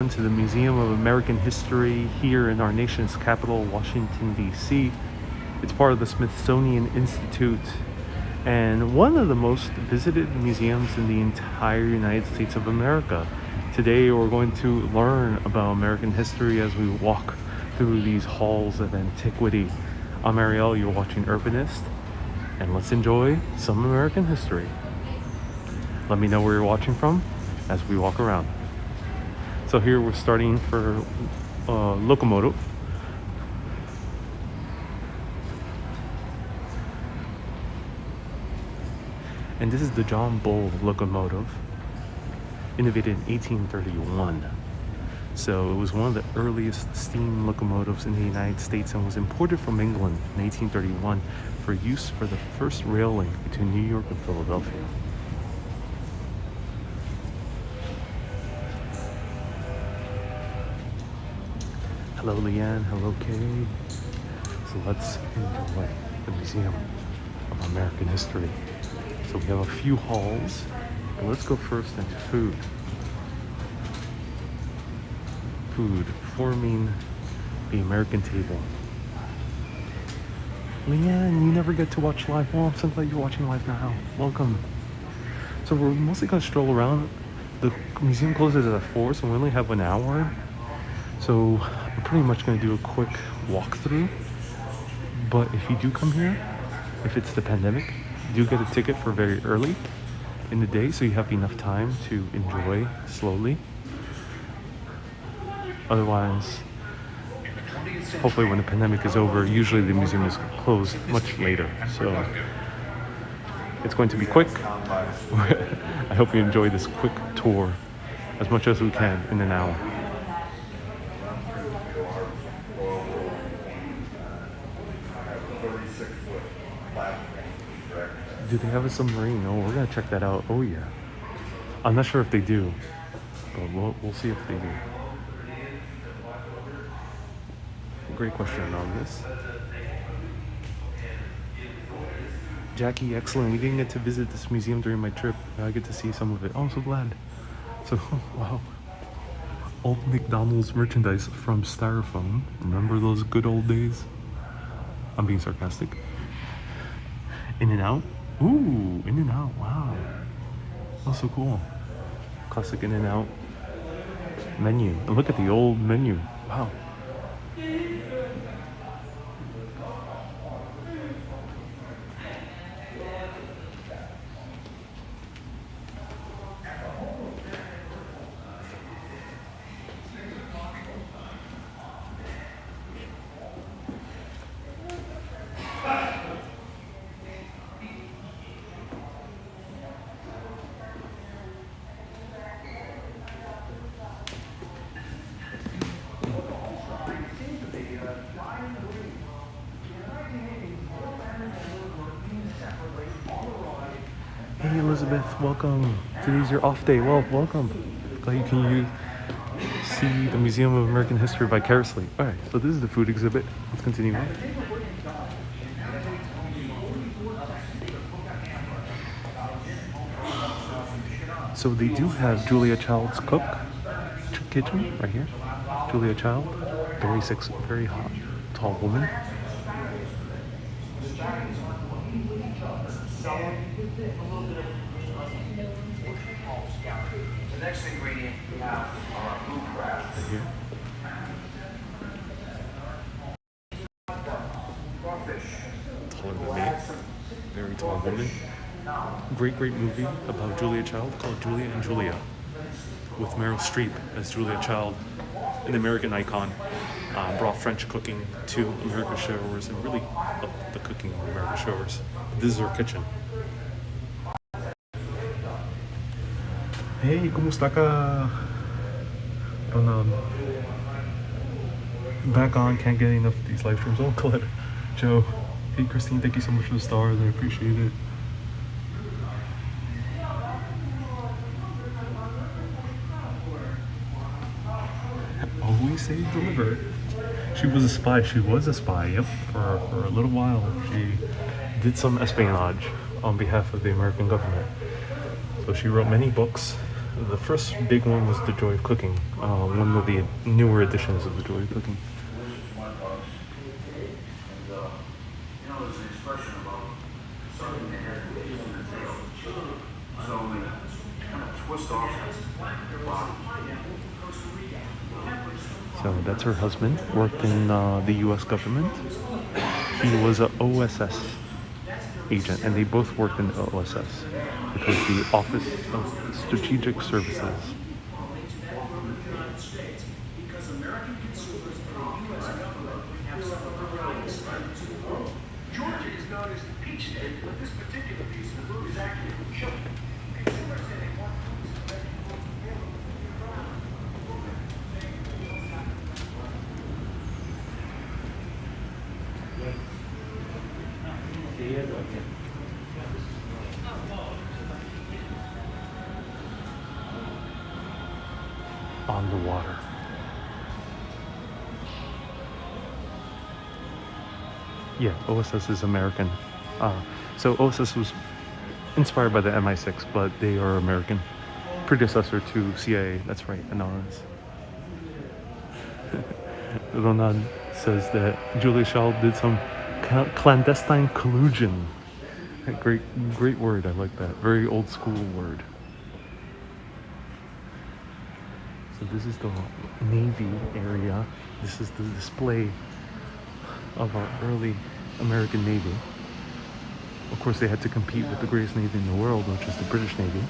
To the Museum of American History here in our nation's capital, Washington, D.C. It's part of the Smithsonian Institute and one of the most visited museums in the entire United States of America. Today we're going to learn about American history as we walk through these halls of antiquity. I'm Ariel, you're watching Urbanist, and let's enjoy some American history. Let me know where you're watching from as we walk around. So here we're starting for locomotive. And this is the John Bull locomotive, innovated in 1831. So it was one of the earliest steam locomotives in the United States and was imported from England in 1831 for use for the first rail link between New York and Philadelphia. Hello Leanne, hello Kay. So let's enjoy the Museum of American History. So we have a few halls, and let's go first into food. Food forming the American table. Leanne, you never get to watch live. Well, I'm so glad you're watching live now. Welcome. So we're mostly gonna stroll around. The museum closes at 4, so we only have an hour. So I'm pretty much going to do a quick walkthrough. But if you do come here, if it's the pandemic, you do get a ticket for very early in the day, so you have enough time to enjoy slowly. Otherwise, hopefully when the pandemic is over, usually the museum is closed much later. So it's going to be quick. I hope you enjoy this quick tour as much as we can in an hour. Do they have a submarine? Oh, we're gonna check that out. Oh yeah. I'm not sure if they do, but we'll see if they do. Great question on this. Jackie, excellent. We didn't get to visit this museum during my trip. I get to see some of it. Oh, I'm so glad. So, wow. Old McDonald's merchandise from Styrofoam. Remember those good old days? I'm being sarcastic. In-N-Out. Ooh, In-N-Out, wow. That's so cool. Classic In-N-Out menu. And look at the old menu. Wow. Hey Elizabeth, welcome. Today's your off day. Well, welcome. Glad you can see the Museum of American History vicariously. Alright, so this is the food exhibit. Let's continue on. So they do have Julia Child's kitchen right here. Julia Child, very sexy, very hot, tall woman. The next ingredient we have are blue crabs. Right here. Taller than me, very tall woman. Great movie about Julia Child called Julia and Julia, with Meryl Streep as Julia Child, an American icon. Brought French cooking to America's shores and really upped the cooking of America's shores. This is her kitchen. Hey, kumusta ka? Back on, can't get enough of these live streams. Oh, glad. Joe. Hey, Christine, thank you so much for the stars. I appreciate it. Always say deliver. She was a spy. Yep. For a little while, she did some espionage on behalf of the American government. So she wrote many books The first big one was The Joy of Cooking, one of the newer editions of The Joy of Cooking. There's an expression about something that has wheels in the tail. So they kind of twist off the body. So that's her husband, worked in the U.S. government. He was an OSS agent, and they both worked in the OSS, which was the Office of Strategic Services. Georgia is known as the peach state, but this particular piece of fruit is actually from Chile. Consumers say they want On the water. Yeah, OSS is American. So OSS was inspired by the MI6, but they are American. Predecessor to CIA. That's right, anonymous. Ronan says that Julie Shaw did some clandestine collusion. Great word. I like that. Very old school word. So this is the Navy area. This is the display of our early American Navy. Of course, they had to compete with the greatest Navy in the world, which is the British Navy.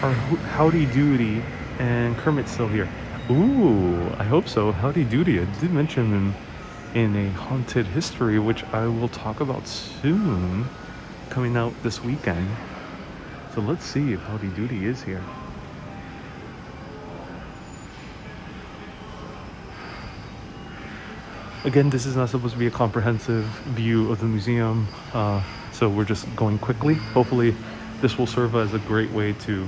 Are Howdy Doody and Kermit still here? Ooh, I hope so. Howdy Doody. I did mention him in a haunted history, which I will talk about soon, coming out this weekend. So let's see if Howdy Doody is here. Again, this is not supposed to be a comprehensive view of the museum, so we're just going quickly. Hopefully this will serve as a great way to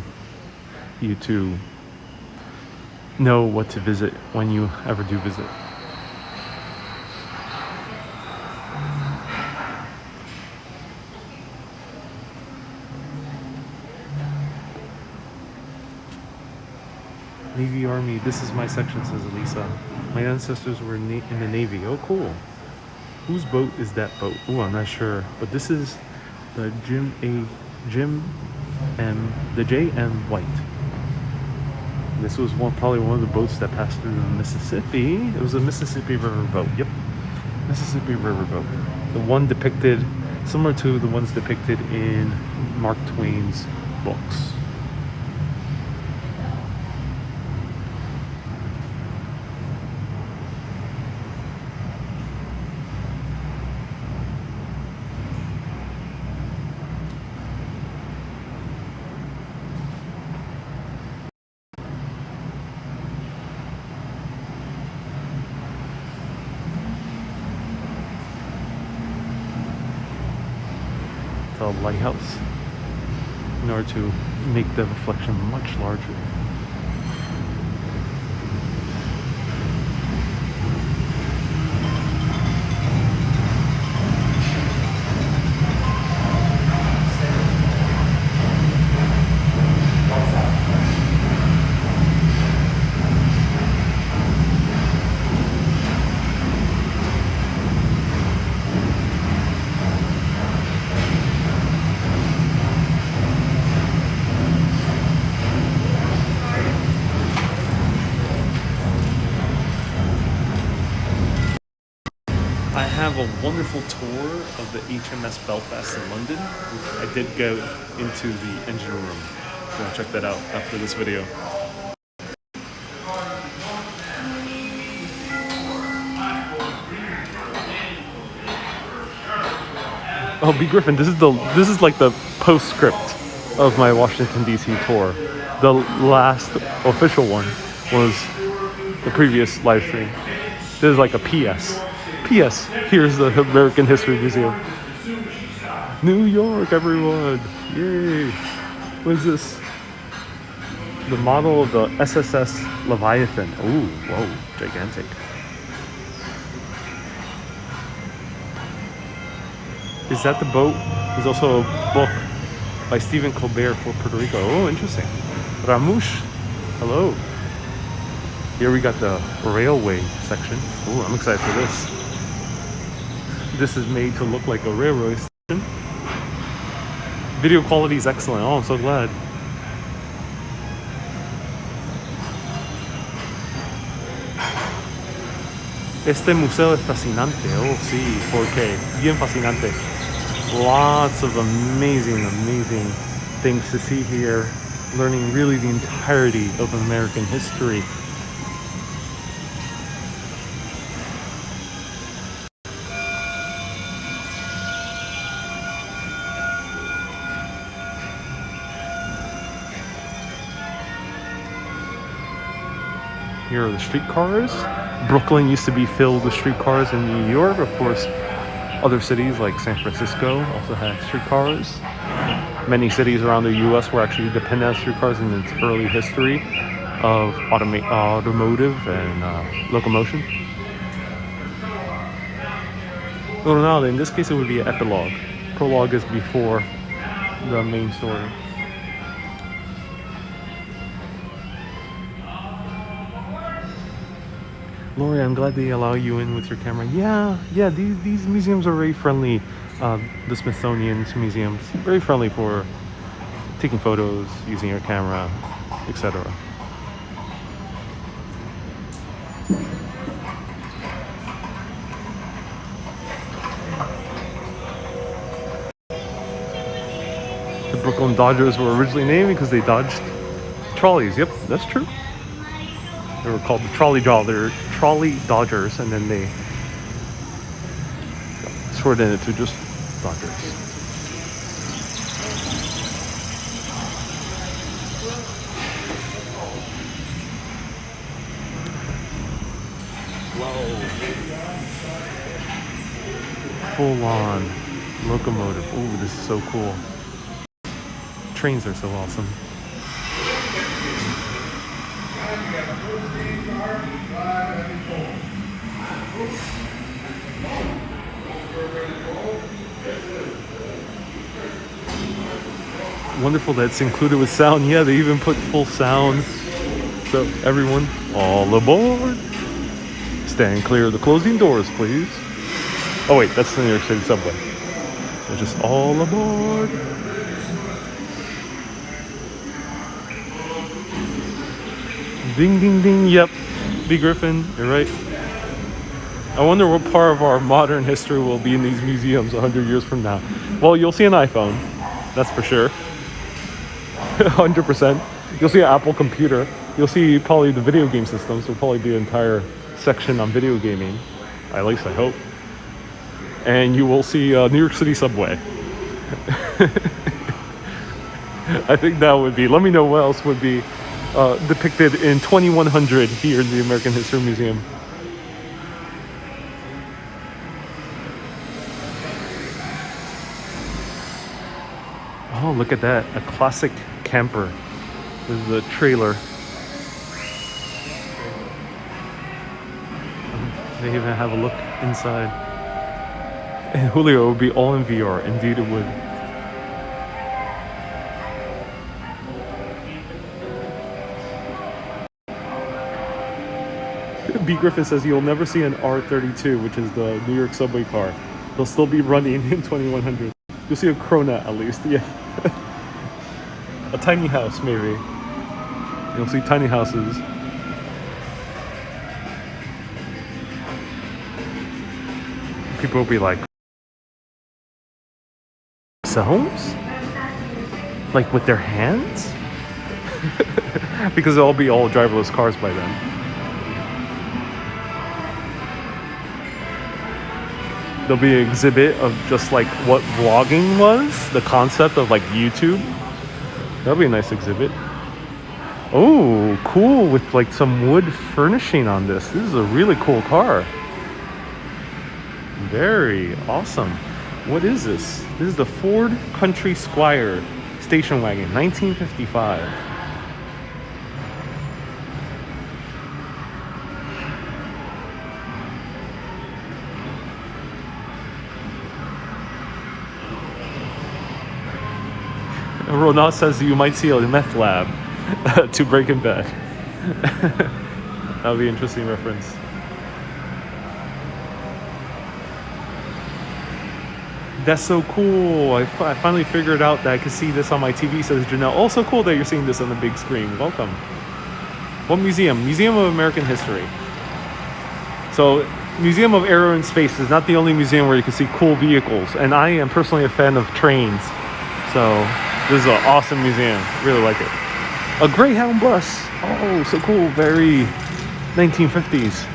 you to know what to visit when you ever do visit. Navy Army, this is my section, says Elisa. My ancestors were in the Navy. Oh, cool. Whose boat is that boat? Oh, I'm not sure. But this is the J.M. White. This was probably one of the boats that passed through the Mississippi. It was a Mississippi River boat. Yep, Mississippi River boat. The one depicted, similar to the ones depicted in Mark Twain's books. The lighthouse in order to make the reflection much larger. I have a wonderful tour of the HMS Belfast in London. I did go into the engine room. So check that out after this video. Oh, B. Griffin, this is like the postscript of my Washington D.C. tour. The last official one was the previous live stream. This is like a P.S. P.S. Here's the American History Museum. New York, everyone! Yay! What is this? The model of the SSS Leviathan. Ooh, whoa, gigantic. Is that the boat? There's also a book by Stephen Colbert for Puerto Rico. Oh, interesting. Ramush, hello. Here we got the railway section. Oh, I'm excited for this. This is made to look like a railroad station. Video quality is excellent. Oh, I'm so glad. Este museo es fascinante. Oh, sí, 4K. Bien fascinante. Lots of amazing things to see here. Learning really the entirety of American history. Here are the streetcars. Brooklyn used to be filled with streetcars in New York. Of course, other cities like San Francisco also had streetcars. Many cities around the U.S. were actually dependent on streetcars in its early history of automotive and locomotion. Well, no, in this case it would be an epilogue. Prologue is before the main story. Lori, I'm glad they allow you in with your camera. Yeah, these museums are very friendly. The Smithsonian's museums, very friendly for taking photos, using your camera, etc. The Brooklyn Dodgers were originally named because they dodged trolleys. Yep, that's true. They were called the Trolley Dodgers, and then they shortened it to just Dodgers. Whoa. Full-on locomotive. Ooh, this is so cool. Trains are so awesome. Wonderful that it's included with sound. Yeah, they even put full sound. So everyone, all aboard. Stand clear of the closing doors, please. Oh wait, that's the New York City subway. They're just all aboard. Ding, ding, ding. Yep. B. Griffin, you're right. I wonder what part of our modern history will be in these museums 100 years from now. Well, you'll see an iPhone. That's for sure. 100%. You'll see an Apple computer. You'll see probably the video game systems. There'll probably be an entire section on video gaming. At least I hope. And you will see New York City subway. I think that would be. Let me know what else would be depicted in 2100 here in the American History Museum. Oh, look at that. A classic camper. This is the trailer. They even have a look inside. And Julio would be all in VR. Indeed it would. B. Griffin says you'll never see an R32, which is the New York subway car. They'll still be running in 2100. You'll see a Krona at least, yeah. A tiny house, maybe. You'll see tiny houses. People will be like, homes? Like with their hands? Because they'll be all driverless cars by then. There'll be an exhibit of just like what vlogging was, the concept of like YouTube. That'll be a nice exhibit. Oh, cool, with like some wood furnishing on this. This is a really cool car. Very awesome. What is this? This is the Ford Country Squire station wagon, 1955. Ronald says you might see a meth lab to Breaking Bad. That would be an interesting reference. That's so cool. I finally figured out that I could see this on my TV, says Janelle. Oh, so cool that you're seeing this on the big screen. Welcome. What museum? Museum of American History. So, Museum of Aero and Space is not the only museum where you can see cool vehicles. And I am personally a fan of trains. So, this is an awesome museum. Really like it. A Greyhound bus. Oh, so cool. Very 1950s.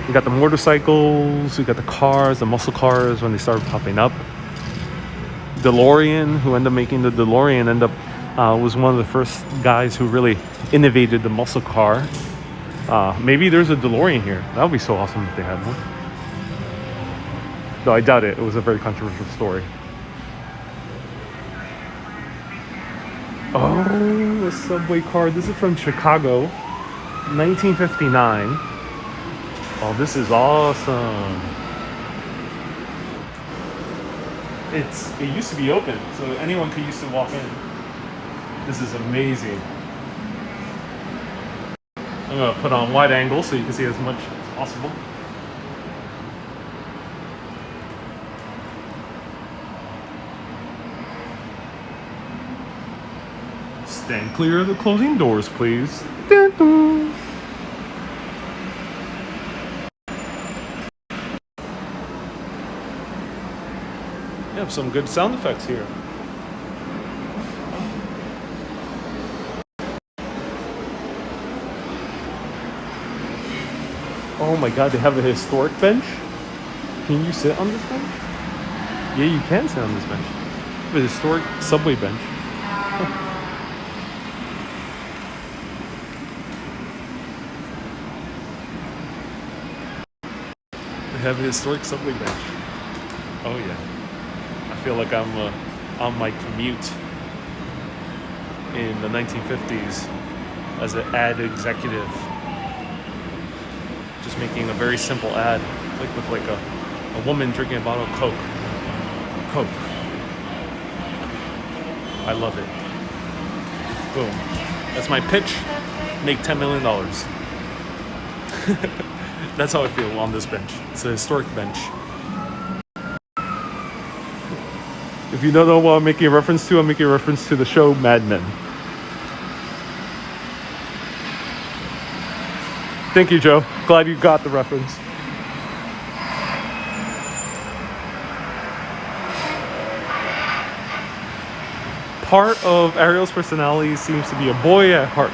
We got the motorcycles. We got the cars, the muscle cars when they started popping up. DeLorean, who ended up making the DeLorean, was one of the first guys who really innovated the muscle car. Maybe there's a DeLorean here. That would be so awesome if they had one. Though I doubt it. It was a very controversial story. Oh, a subway car. This is from Chicago, 1959. Oh, this is awesome. It used to be open, so anyone could used to walk in. This is amazing. I'm gonna put on wide angle so you can see as much as possible. Stand clear of the closing doors, please. Dun, dun. You have some good sound effects here. Oh my god, they have a historic bench? Can you sit on this bench? Yeah, you can sit on this bench. A historic subway bench. They have a historic subway bench. Oh yeah. I feel like I'm on my commute in the 1950s as an ad executive. Just making a very simple ad, like with like a woman drinking a bottle of Coke. Coke. I love it. Boom. That's my pitch. Make $10 million. That's how I feel on this bench. It's a historic bench. If you don't know what I'm making a reference to, I'm making a reference to the show Mad Men. Thank you, Joe. Glad you got the reference. Part of Ariel's personality seems to be a boy at heart.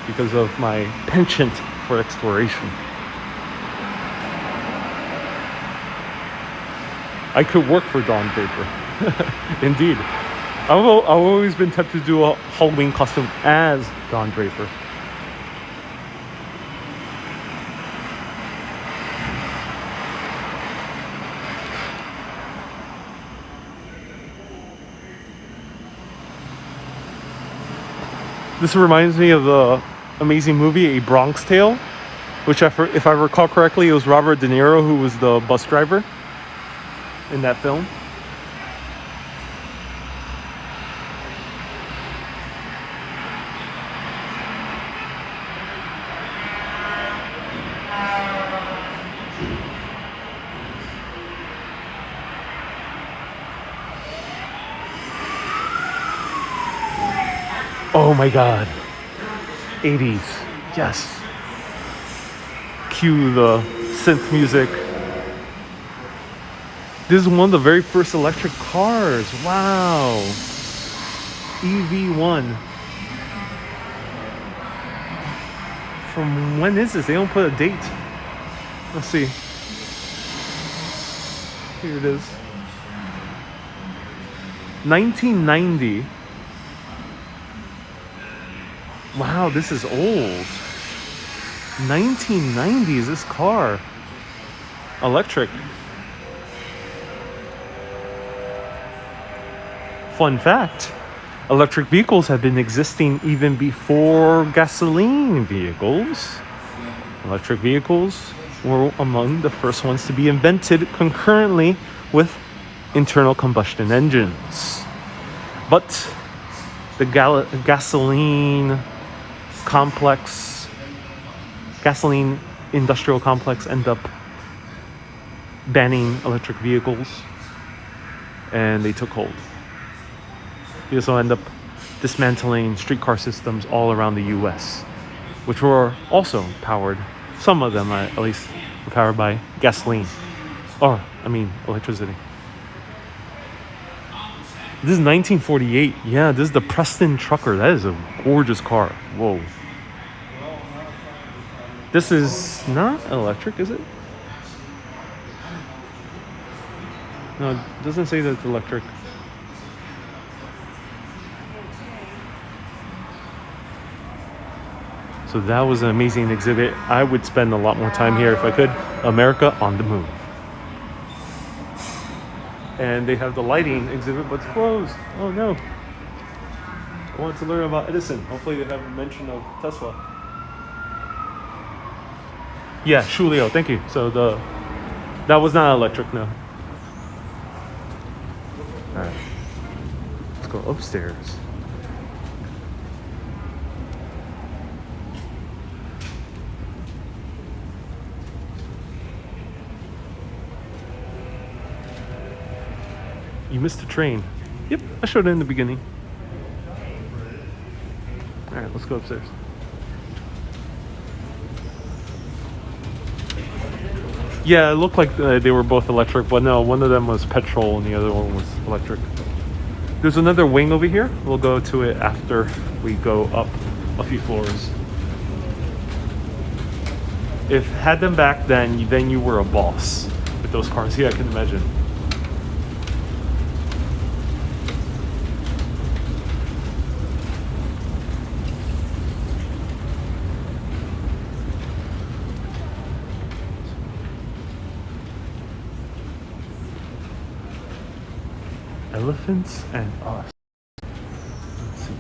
Because of my penchant for exploration. I could work for Don Draper. Indeed. I've always been tempted to do a Halloween costume as Don Draper. This reminds me of the amazing movie A Bronx Tale, which if I recall correctly, it was Robert De Niro who was the bus driver in that film. Oh my god. 80s. Yes. Cue the synth music. This is one of the very first electric cars. Wow. EV1. From when is this? They don't put a date. Let's see. Here it is. 1990. Wow, this is old. 1990s, this car. Electric. Fun fact, electric vehicles have been existing even before gasoline vehicles. Electric vehicles were among the first ones to be invented concurrently with internal combustion engines. But the gasoline industrial complex ended up banning electric vehicles, and they took hold. They also end up dismantling streetcar systems all around the US, which were also powered, some of them at least, were powered by gasoline. Electricity. This is 1948. Yeah, this is the Preston Trucker. That is a gorgeous car. Whoa. This is not electric, is it? No, it doesn't say that it's electric. So that was an amazing exhibit. I would spend a lot more time here if I could. America on the Move. And they have the lighting exhibit, but it's closed. Oh no. I want to learn about Edison. Hopefully they have a mention of Tesla. Yeah, Shulio, thank you. So that was not electric, no. Alright. Let's go upstairs. You missed the train. Yep, I showed it in the beginning. Alright, let's go upstairs. Yeah, it looked like they were both electric, but no, one of them was petrol and the other one was electric. There's another wing over here. We'll go to it after we go up a few floors. If had them back then you were a boss with those cars. Yeah, I can imagine. Elephants and Us. Let's see.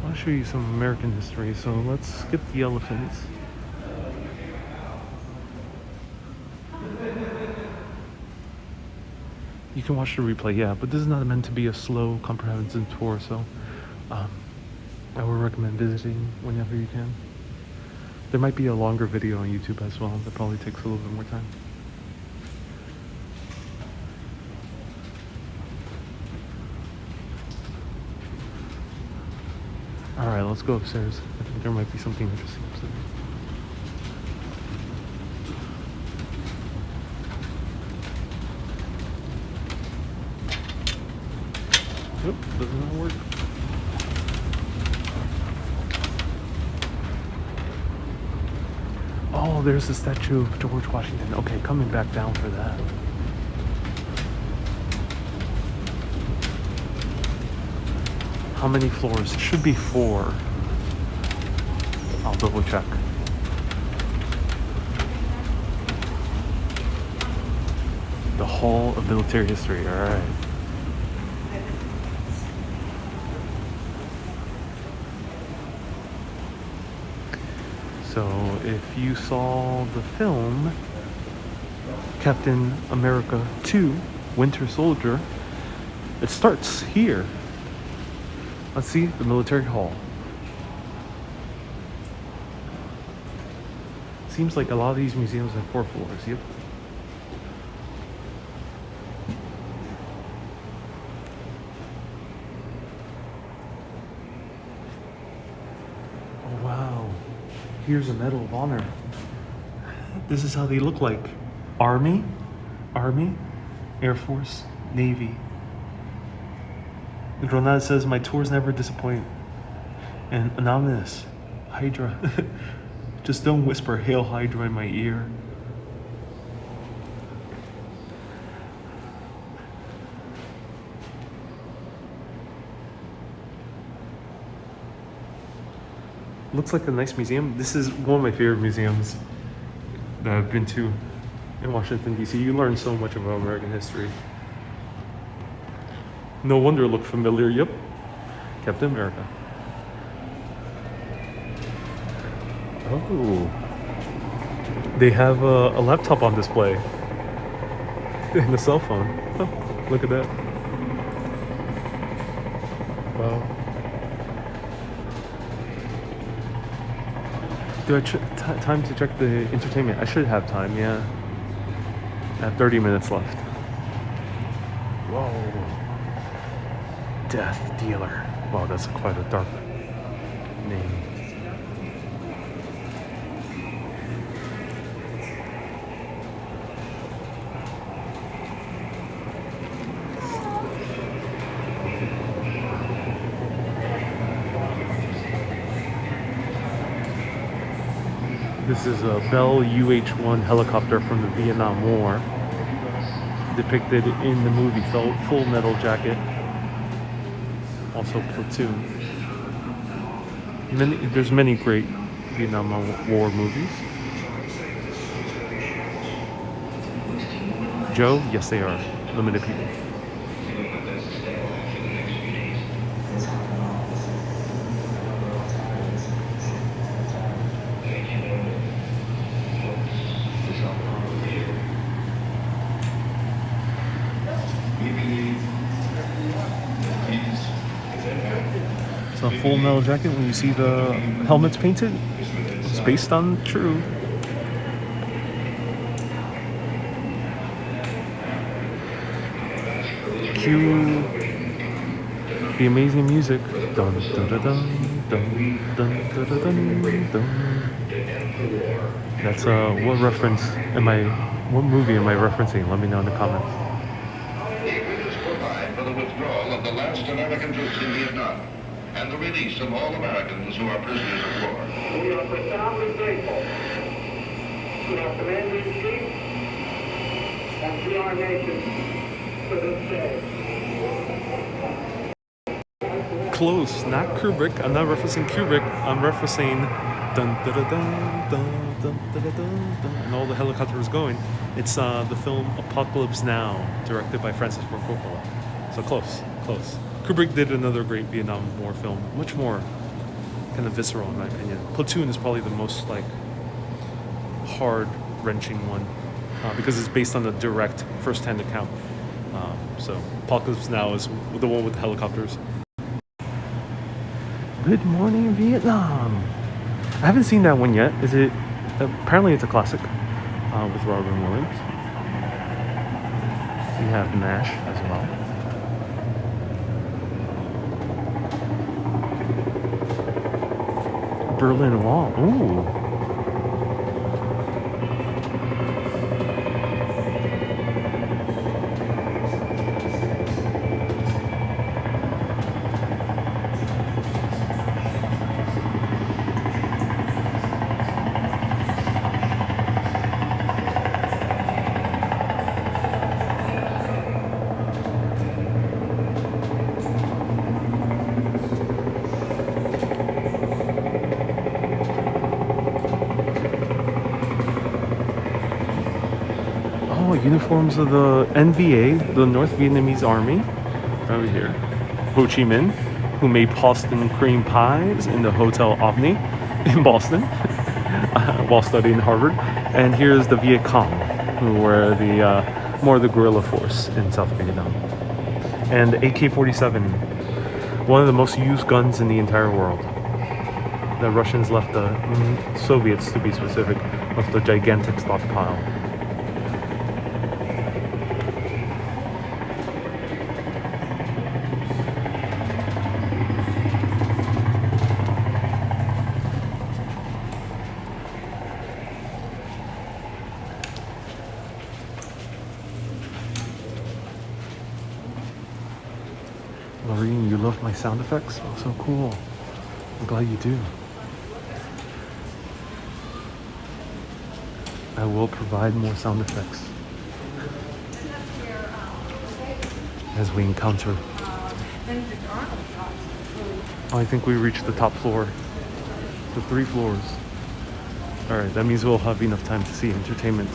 I'll show you some American history, so let's skip the elephants. You can watch the replay, yeah, but this is not meant to be a slow, comprehensive tour, so I would recommend visiting whenever you can. There might be a longer video on YouTube as well that probably takes a little bit more time. Alright, let's go upstairs. I think there might be something interesting upstairs. Nope, does not work. Oh, there's the statue of George Washington. Okay, coming back down for that. How many floors? It should be 4. I'll double check. The Hall of Military History, alright. So if you saw the film Captain America 2, Winter Soldier, it starts here. Let's see, the Military Hall. Seems like a lot of these museums have 4 floors, yep. Oh wow, here's a Medal of Honor. This is how they look like. Army, Air Force, Navy. Granada says, my tours never disappoint. And Anonymous, Hydra. Just don't whisper Hail Hydra in my ear. Looks like a nice museum. This is one of my favorite museums that I've been to in Washington, D.C. You learn so much about American history. No wonder it looked familiar. Yep, Captain America. Oh, they have a laptop on display and a cell phone. Oh, look at that. Wow. Do I time to check the entertainment? I should have time, yeah. I have 30 minutes left. Whoa. Death Dealer. Wow, that's quite a dark name. This is a Bell UH-1 helicopter from the Vietnam War, depicted in the movie Full Metal Jacket, also Platoon. There's many great Vietnam War movies. Joe? Yes, they are. Limited people. So Full Metal Jacket, when you see the helmets painted, it's based on true. Cue the amazing music. Dun dun dun dun dun dun dun dun dun dun. That's what reference am I? What movie am I referencing? Let me know in the comments. Agreements provide for the withdrawal of the last American troops in Vietnam and the release of all Americans who are prisoners of war. We are profoundly grateful to our Commander-in-Chief and to our nation for this day. Close, not Kubrick. I'm not referencing Kubrick. I'm referencing dun dun dun dun dun dun dun dun dun, and all the helicopters going. It's the film Apocalypse Now, directed by Francis Ford Coppola. So close, close. Kubrick did another great Vietnam War film, much more kind of visceral in my opinion. Platoon is probably the most like heart-wrenching one because it's based on a direct first-hand account. So Apocalypse Now is the one with the helicopters. Good Morning Vietnam. I haven't seen that one yet. Is it? Apparently it's a classic with Robin Williams. We have MASH as well. Berlin Wall. Ooh. Uniforms of the NVA, the North Vietnamese Army, over here. Ho Chi Minh, who made Boston cream pies in the Hotel Omni in Boston while studying Harvard. And here's the Viet Cong, who were the more the guerrilla force in South Vietnam. And the AK-47, one of the most used guns in the entire world. The Russians left the Soviets, to be specific, left a gigantic stockpile. Lorene, you love my sound effects? Oh, so cool. I'm glad you do. I will provide more sound effects as we encounter. Oh, I think we reached the top floor. The 3 floors. Alright, that means we'll have enough time to see entertainment.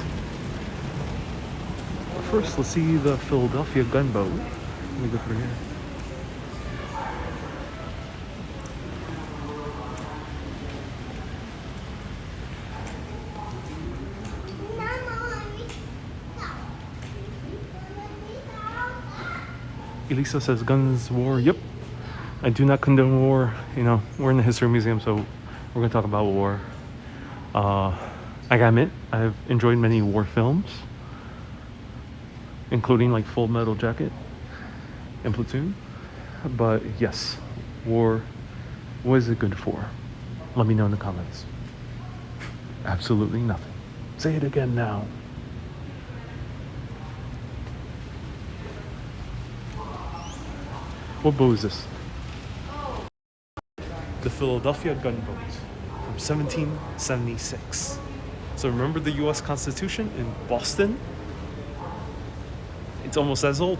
First, let's see the Philadelphia Gunboat. Let me go through here. Elisa says guns, war. Yep. I do not condone war. You know, we're in the History Museum, so we're going to talk about war. I gotta admit, I've enjoyed many war films, including like Full Metal Jacket and Platoon. But yes, war, what is it good for? Let me know in the comments. Absolutely nothing. Say it again now. What boat is this? The Philadelphia Gunboats from 1776. So remember the US Constitution in Boston? It's almost as old.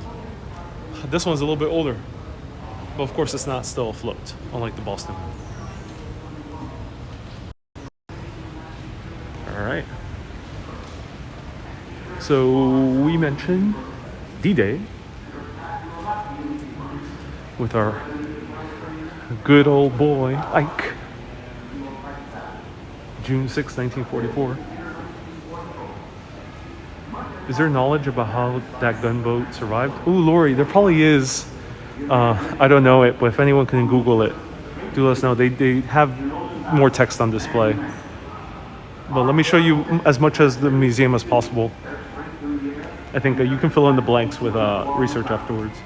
This one's a little bit older. But of course it's not still afloat, unlike the Boston one. Alright. So we mentioned D-Day with our good old boy Ike. June 6, 1944. Is there knowledge about how that gunboat survived? Ooh, Lori, there probably is. I don't know it, but if anyone can Google it, do let us know. They have more text on display. But let me show you as much as the museum as possible. I think you can fill in the blanks with research afterwards.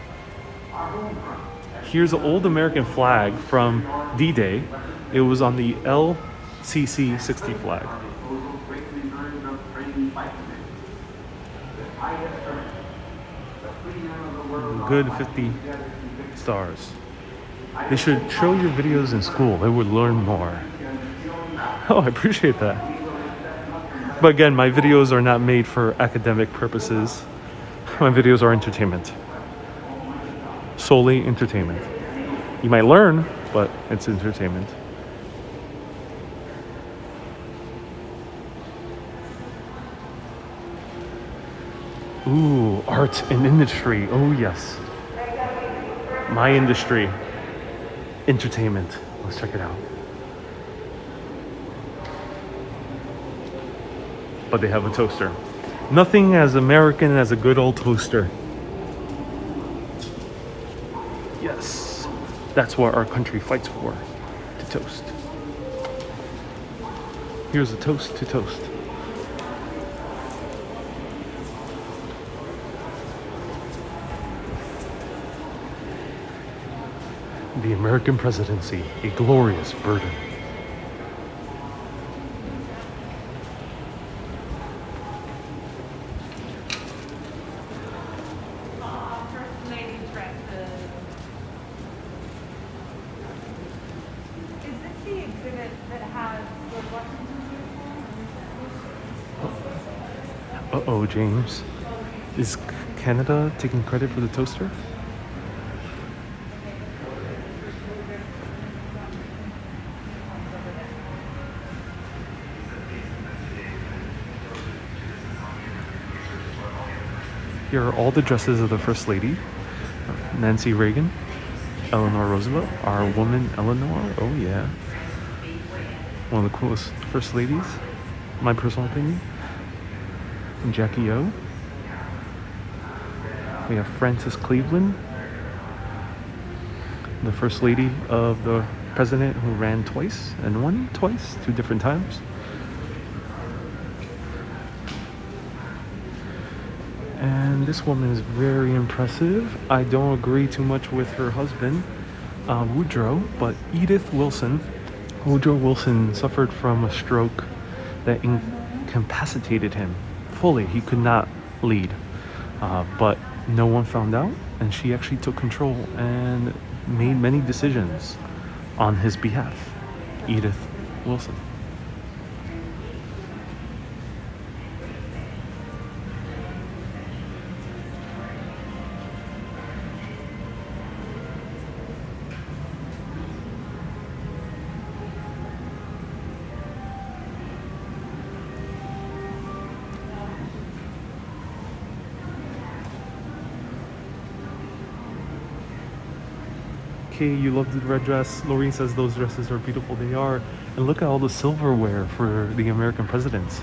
Here's an old American flag from D-Day. It was on the LCC 60 flag. Good 50 stars. They should show your videos in school. They would learn more. Oh, I appreciate that. But again, my videos are not made for academic purposes. My videos are entertainment. Solely entertainment. You might learn, but it's entertainment. Ooh, art and industry. Oh yes. My industry. Entertainment. Let's check it out. But they have a toaster. Nothing as American as a good old toaster. Yes, that's what our country fights for, to toast. Here's a toast to toast. The American presidency, a glorious burden. Uh-oh, James. Is Canada taking credit for the toaster? Here are all the dresses of the First Lady. Nancy Reagan, Eleanor Roosevelt, our woman Eleanor, oh yeah. One of the coolest First Ladies, my personal opinion. And Jackie O. We have Frances Cleveland, the First Lady of the President who ran twice and won twice, 2 different times. And this woman is very impressive. I don't agree too much with her husband, Woodrow, but Edith Wilson. Woodrow Wilson suffered from a stroke that incapacitated him fully. He could not lead, but no one found out, and she actually took control and made many decisions on his behalf. Edith Wilson. Kay, you love the red dress. Lorene says those dresses are beautiful. They are. And look at all the silverware for the American presidents.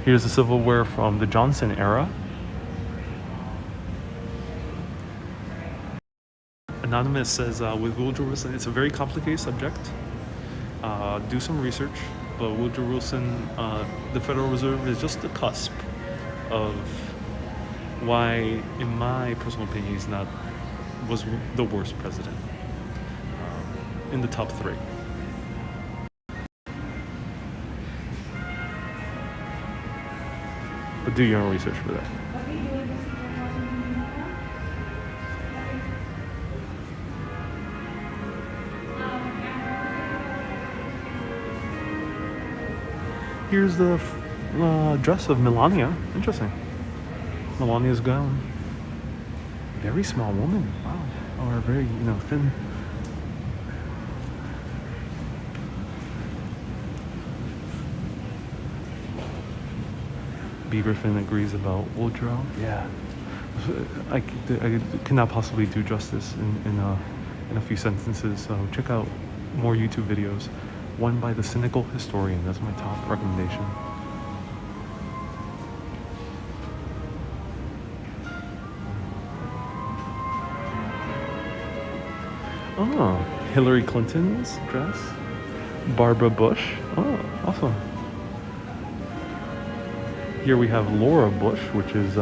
Here's the silverware from the Johnson era. Anonymous says, with Woodrow Wilson, it's a very complicated subject. Do some research. But Woodrow Wilson, the Federal Reserve is just the cusp of why, in my personal opinion, was the worst president. In the top 3. But do your own research for that. Here's the dress of Melania. Interesting. Melania's gown. Very small woman. Wow. Or very, thin. B. Griffin agrees about Woodrow. Yeah. I cannot possibly do justice in a few sentences. So check out more YouTube videos. One by the Cynical Historian. That's my top recommendation. Oh, Hillary Clinton's dress. Barbara Bush. Oh, awesome. Here we have Laura Bush, which is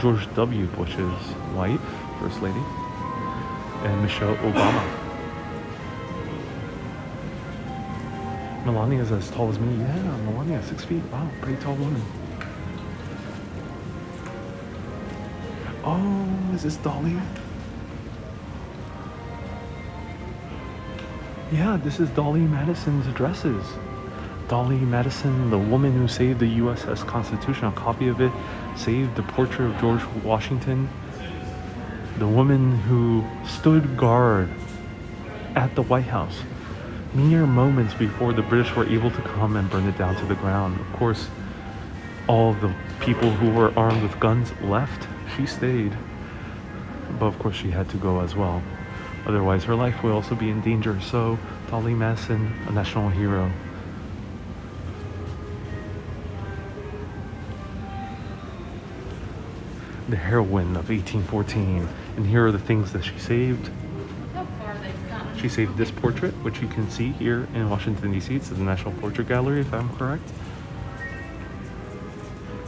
George W. Bush's wife, First Lady, and Michelle Obama. Melania's as tall as me. Yeah, Melania, 6 feet. Wow, pretty tall woman. Oh, is this Dolly? Yeah, this is Dolly Madison's dresses. Dolly Madison, the woman who saved the USS Constitution, a copy of it, saved the portrait of George Washington. The woman who stood guard at the White House mere moments before the British were able to come and burn it down to the ground. Of course, all of the people who were armed with guns left. She stayed. But of course she had to go as well. Otherwise her life would also be in danger. So Dolly Madison, a national hero. The heroine of 1814. And here are the things that she saved. She saved this portrait, which you can see here in Washington, D.C. It's at the National Portrait Gallery, if I'm correct.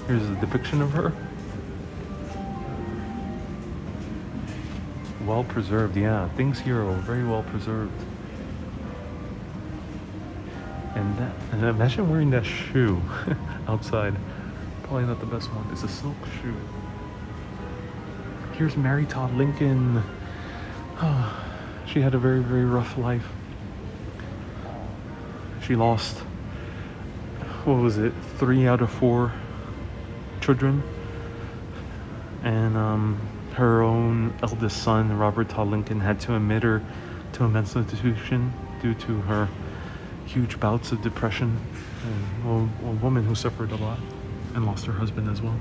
Here's a depiction of her. Well preserved, yeah. Things here are very well preserved. And imagine wearing that shoe outside. Probably not the best one. It's a silk shoe. Here's Mary Todd Lincoln. She had a very, very rough life. She lost, 3 out of 4 children. And her own eldest son, Robert Todd Lincoln, had to admit her to a mental institution due to her huge bouts of depression. And a woman who suffered a lot and lost her husband as well.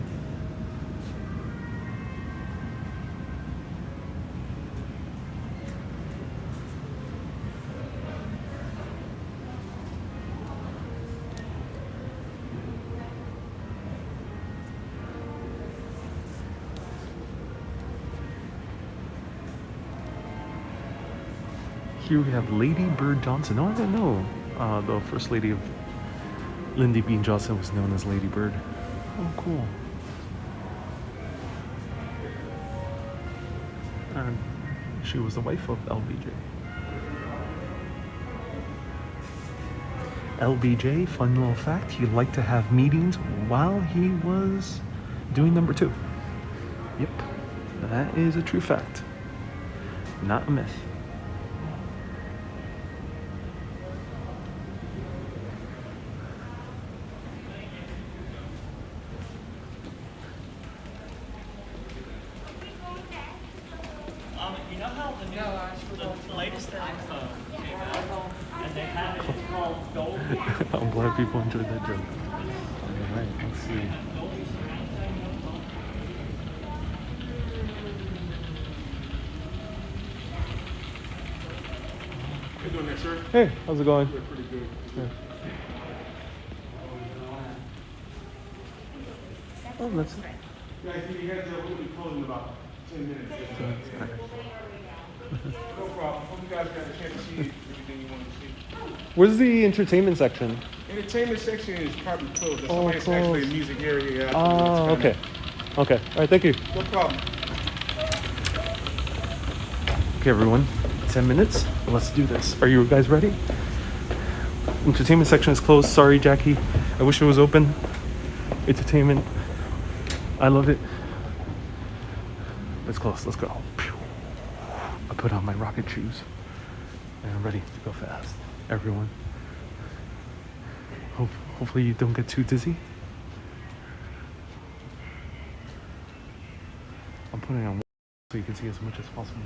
Here we have Lady Bird Johnson. Oh, I didn't know the First Lady of Lyndon B. Johnson was known as Lady Bird. Oh, cool. And she was the wife of LBJ. LBJ, fun little fact, he liked to have meetings while he was doing number 2. Yep, that is a true fact, not a myth. You know how the latest iPhone came out, and they have it called Dolby? I'm glad people enjoyed that joke. Alright, let's see. you doing there, sir? Hey, how's it going? Good, pretty good. Yeah. Oh, that's Yeah, you guys will be closing in about 10 minutes. No problem. Hope you guys got a chance to see everything you want to see. Where's the entertainment section? Entertainment section is probably closed. That's Oh, it's actually a closed. music area. Oh, okay. Okay. All right, thank you. No problem. Okay, everyone. 10 minutes. Let's do this. Are you guys ready? Entertainment section is closed. Sorry, Jackie. I wish it was open. Entertainment. I love it. It's close. Let's go. I put on my rocket shoes and I'm ready to go fast. Everyone. Hopefully you don't get too dizzy. I'm putting on so you can see as much as possible.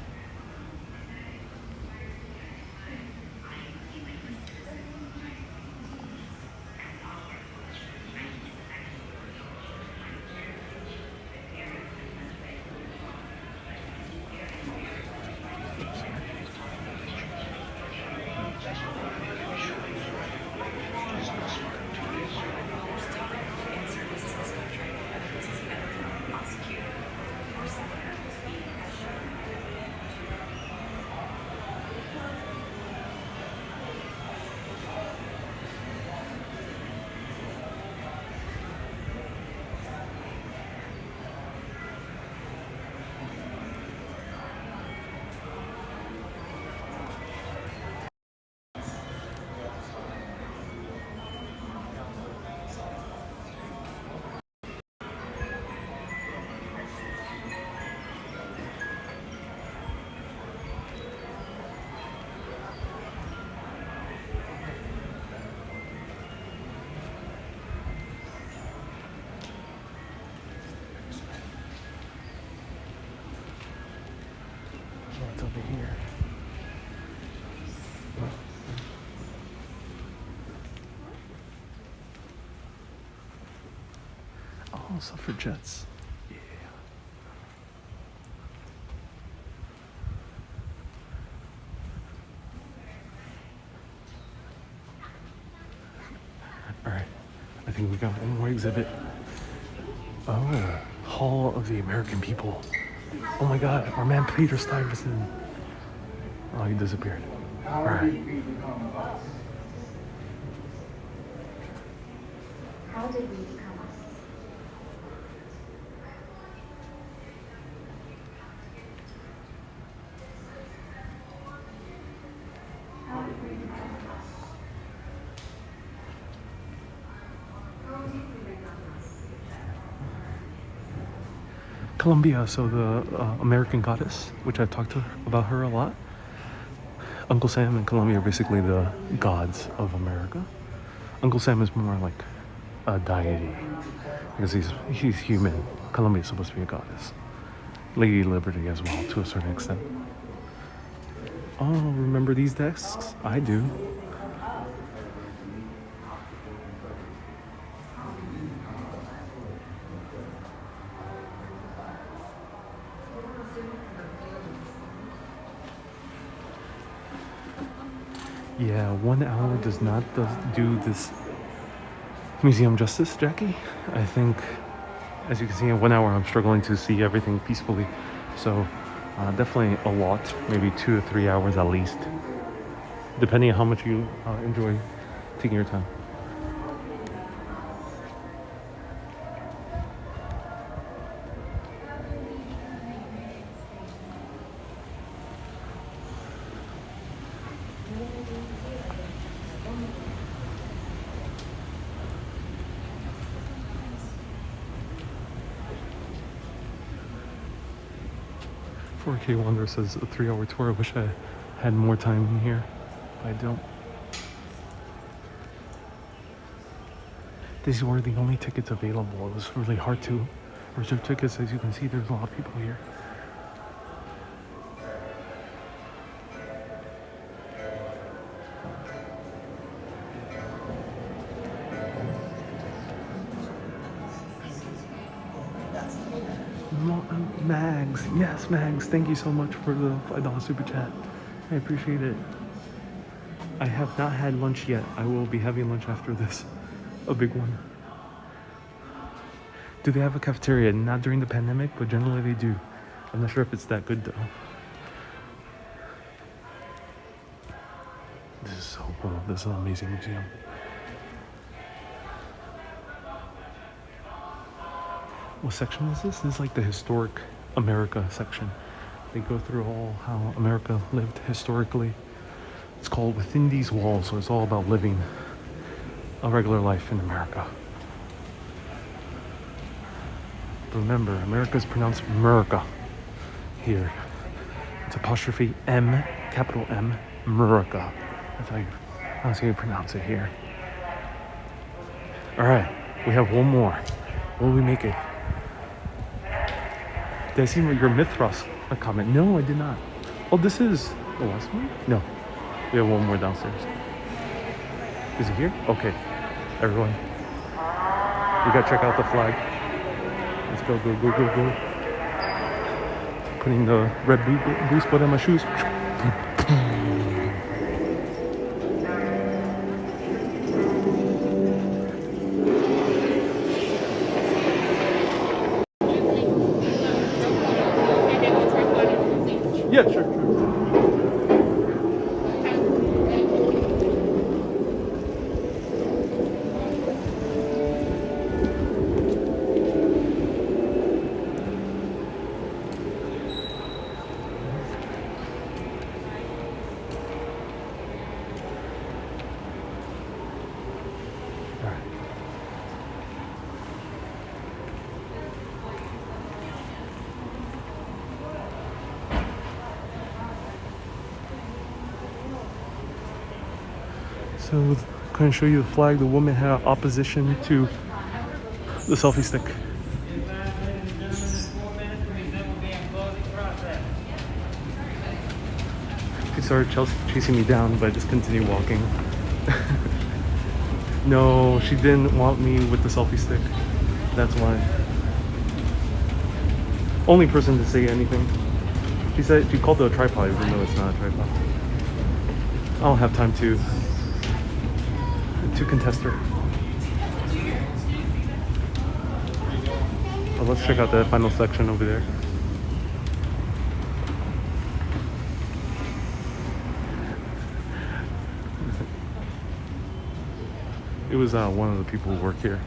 What's over here? Oh, suffragettes. Yeah. All right. I think we got one more exhibit. Oh, Hall of the American People. Oh my God, our man Peter Stuyvesant. Oh, he disappeared. All right. How did we become us? How did we become us? How did we become us? Columbia, so the American goddess, which I've talked about her a lot. Uncle Sam and Columbia are basically the gods of America. Uncle Sam is more like a deity because he's human. Columbia is supposed to be a goddess. Lady Liberty as well, to a certain extent. Oh, remember these desks? I do. Yeah, 1 hour does not do this museum justice, Jackie. I think, as you can see, in 1 hour I'm struggling to see everything peacefully. So definitely a lot, maybe 2 or 3 hours at least, depending on how much you enjoy taking your time. K Wonder says a 3-hour tour. I wish I had more time in here. I don't. These were the only tickets available. It was really hard to reserve tickets. As you can see, there's a lot of people here. Mags, yes, Mags, thank you so much for the $5 super chat. I appreciate it. I have not had lunch yet. I will be having lunch after this. A big one. Do they have a cafeteria? Not during the pandemic, but generally they do. I'm not sure if it's that good though. This is so cool. This is an amazing museum. What section is this? This is like the historic America section. They go through all how America lived historically. It's called Within These Walls, so it's all about living a regular life in America. But remember, America is pronounced America here. It's apostrophe M, capital M, America. That's how you pronounce it here. All right, we have one more. Will we make it? Did I see your Mithras comment? No, I did not. Oh, this is the last one? No, we have one more downstairs. Is it here? Okay, everyone. We gotta check out the flag. Let's go, go, go, go, go. Putting the red boost butt on my shoes. Yeah, sure, sure. So, I'm going to show you the flag. The woman had opposition to the selfie stick. She started chasing me down, but I just continued walking. No, she didn't want me with the selfie stick. That's why. Only person to say anything. She said she called it a tripod, even though it's not a tripod. I don't have time to contest her. Well, let's check out the final section over there. It was one of the people who work here.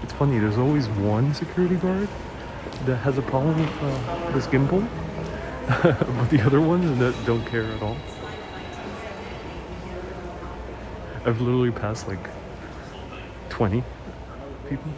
It's funny, there's always one security guard that has a problem with this gimbal, but the other ones that don't care at all. I've literally passed like 20 people.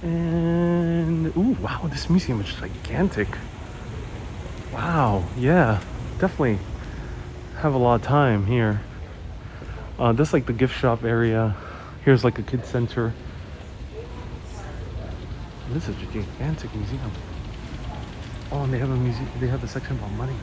And ooh, wow, this museum is gigantic. Wow, yeah, definitely have a lot of time here. This is like the gift shop area. Here's like a kids center. This is a gigantic museum. Oh, and they have a museum. They have a section about money.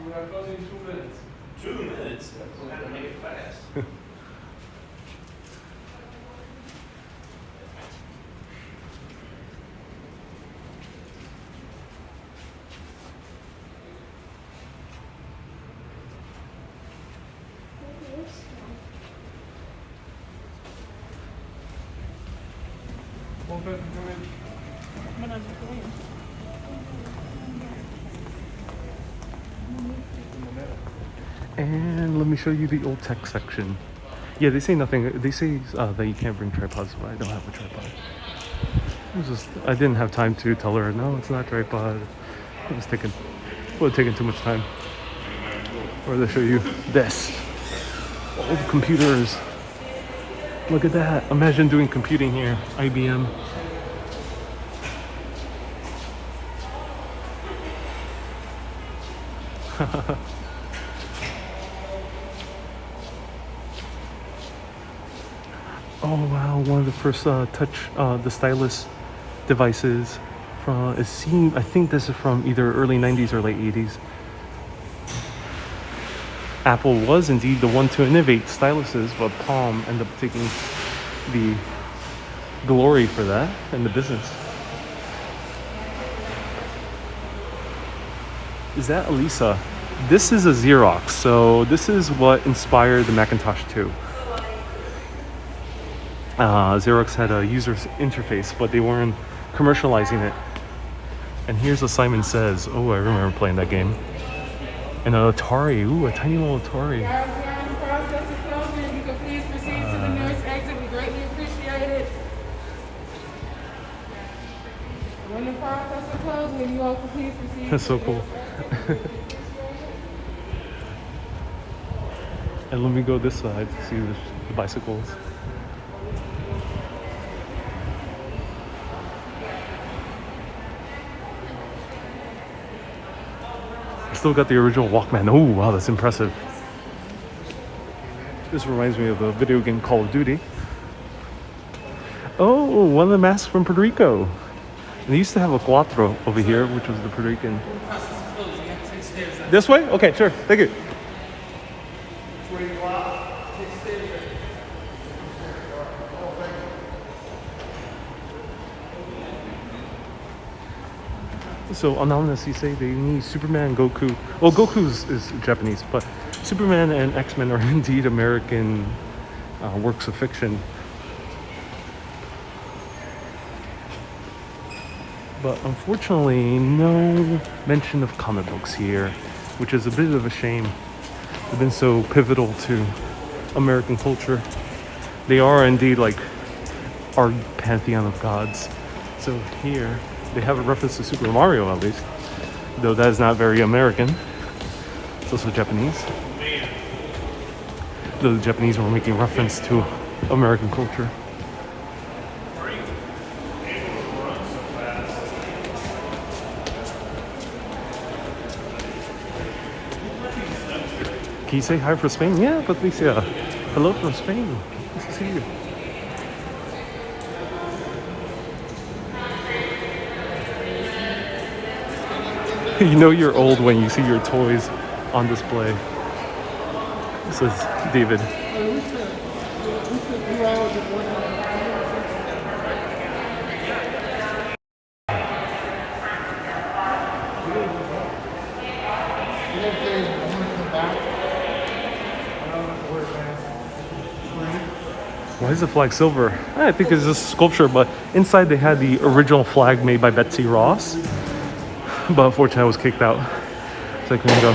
We're closing 2 minutes. 2 minutes? We'll have to make it fast. One person come in. And let me show you the old tech section. Yeah, they say nothing. They say that you can't bring tripods, but I don't have a tripod. I didn't have time to tell her, no, it's not a tripod. It was taking, would have taken too much time. Or to show you this. Old computers. Look at that. Imagine doing computing here. IBM. Oh wow, one of the first the stylus devices from I think this is from either early 90s or late 80s. Apple was indeed the one to innovate styluses, but Palm ended up taking the glory for that in the business. Is that Elisa? This is a Xerox, so this is what inspired the Macintosh 2. Xerox had a user interface, but they weren't commercializing it. And here's what Simon Says. Oh, I remember playing that game. And an Atari. Ooh, a tiny little Atari. Guys, we are in the process of closing. You can please proceed to the nearest exit. We greatly appreciate it. We're in the process of closing. You all can please proceed. That's so cool. And let me go this side to see the bicycles. Still got the original Walkman. Oh wow, that's impressive. This reminds me of the video game Call of Duty. Oh, one of the masks from Puerto Rico. And they used to have a cuatro over here, which was the Puerto Rican. This way? Okay, sure. Thank you. So Anonymous, you say they need Superman, Goku. Well, Goku is Japanese, but Superman and X-Men are indeed American works of fiction. But unfortunately, no mention of comic books here, which is a bit of a shame. They've been so pivotal to American culture. They are indeed like our pantheon of gods. So here, they have a reference to Super Mario at least, though that is not very American. It's also Japanese. Though the Japanese were making reference to American culture. Can you say hi for Spain? Yeah, Patricia. Hello from Spain. Nice to see you. You know you're old when you see your toys on display. Says David. Why is the flag silver? I think it's just sculpture, but inside they had the original flag made by Betsy Ross. But unfortunately I was kicked out, so I couldn't go.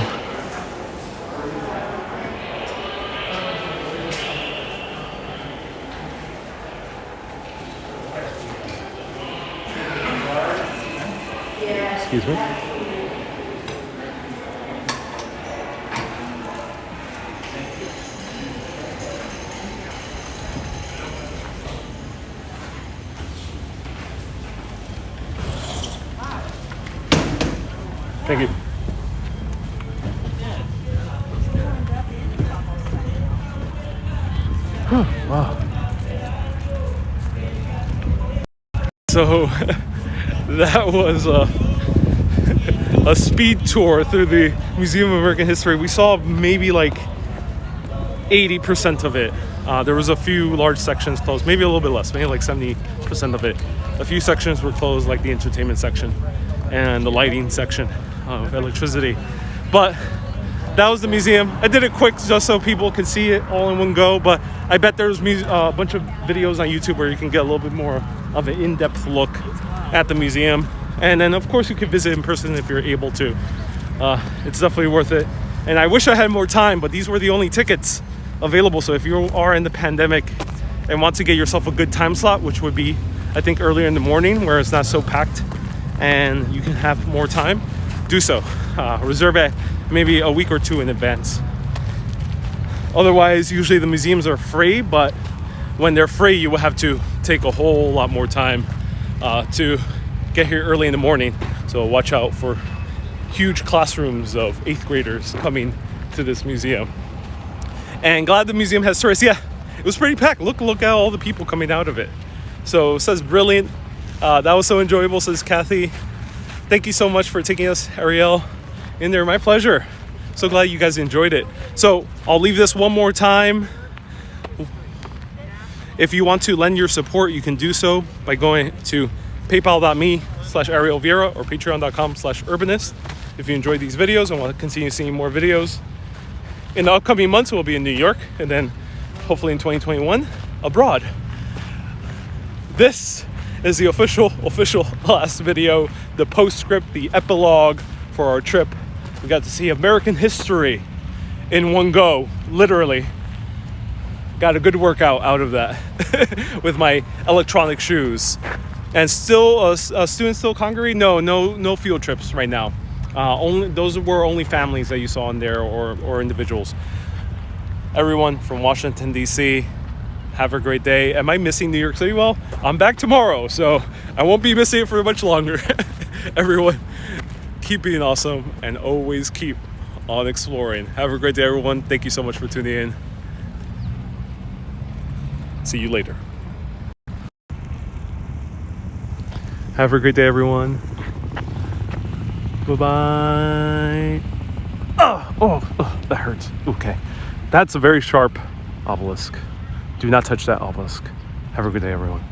Excuse me. Thank you. Wow. So that was a speed tour through the Museum of American History. We saw maybe like 80% of it. There was a few large sections closed, maybe a little bit less, maybe like 70% of it. A few sections were closed, like the entertainment section and the lighting section of electricity. But that was the museum. I did it quick just so people could see it all in one go, but I bet there's a bunch of videos on YouTube where you can get a little bit more of an in-depth look at the museum. And then of course you can visit in person if you're able to. It's definitely worth it. And I wish I had more time, but these were the only tickets available. So if you are in the pandemic and want to get yourself a good time slot, which would be, I think, earlier in the morning where it's not so packed and you can have more time, do so. Reserve it maybe a week or two in advance. Otherwise, usually the museums are free, but when they're free, you will have to take a whole lot more time to get here early in the morning. So watch out for huge classrooms of 8th graders coming to this museum. And glad the museum has tourists. Yeah, it was pretty packed. Look at all the people coming out of it. So it says brilliant. That was so enjoyable, says Kathy. Thank you so much for taking us, Ariel, in there. My pleasure. So glad you guys enjoyed it. So I'll leave this one more time. If you want to lend your support, you can do so by going to paypal.me/Ariel Vieira or patreon.com/urbanist. If you enjoyed these videos and want to continue seeing more videos, in the upcoming months we'll be in New York, and then hopefully in 2021 abroad. This is the official last video, the postscript, the epilogue for our trip. We got to see American history in one go, literally. Got a good workout out of that with my electronic shoes. And still, students still congregate? No field trips right now. Those were only families that you saw in there, or individuals. Everyone from Washington, D.C., have a great day. Am I missing New York City? Well, I'm back tomorrow, so I won't be missing it for much longer. Everyone, keep being awesome and always keep on exploring. Have a great day, everyone. Thank you so much for tuning in. See you later. Have a great day, everyone. Bye-bye. Oh, that hurts. Okay. That's a very sharp obelisk. Do not touch that obelisk. Have a good day, everyone.